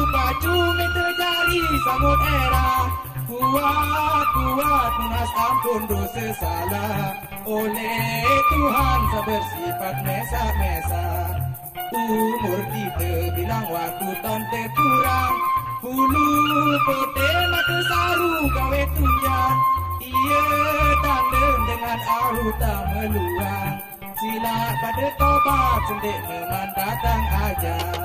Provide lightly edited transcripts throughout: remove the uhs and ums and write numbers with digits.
Pacu meter jari samut era. Kuat mas ampun dosa salah. Oleh Tuhan bersifat mesa-mesa. Umur kita bilang waktu tahun terkurang. Bulu putih mata saru gawe tunjang. Ia tandem dengan auta meluang. Sila pada tobat sendik memang datang ajal.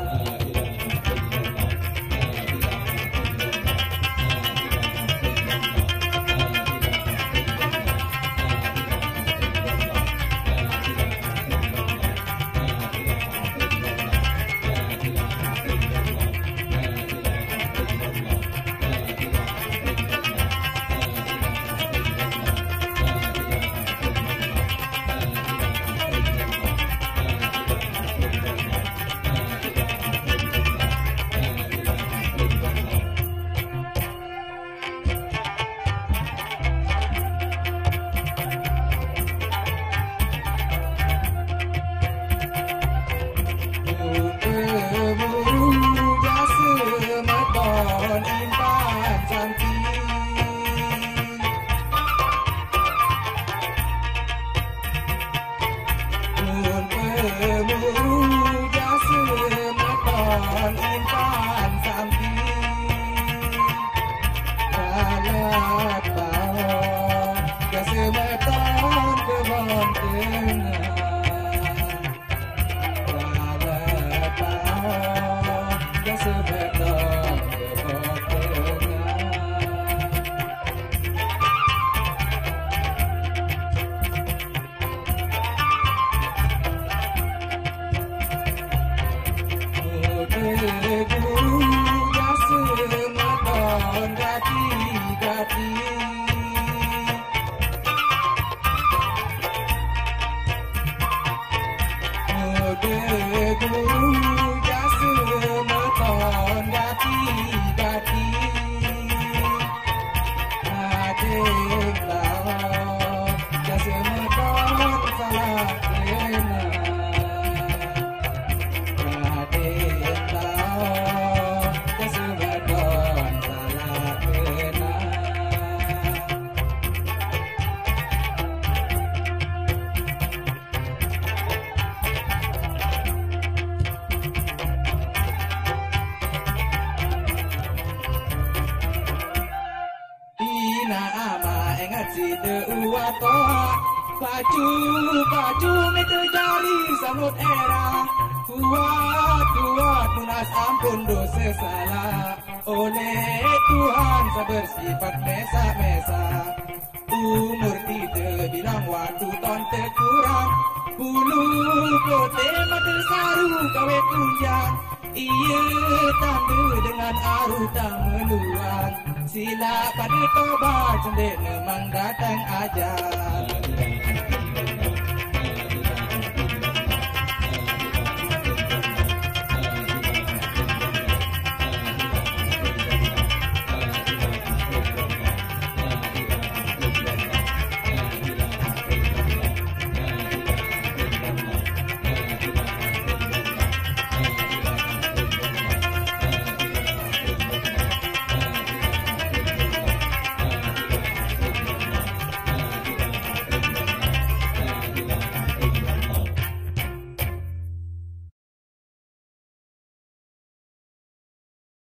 Pacu meter jari samut era. Kuat lunas ampun dosa salah. Oleh Tuhan bersifat mesa-mesa. umur tidak bilang waktu ton terkurang. Bulu kote mata saru gawe tunjang. Ia tanda dengan aru tak meluang. Sila pada tobat cendek memang datang ajar.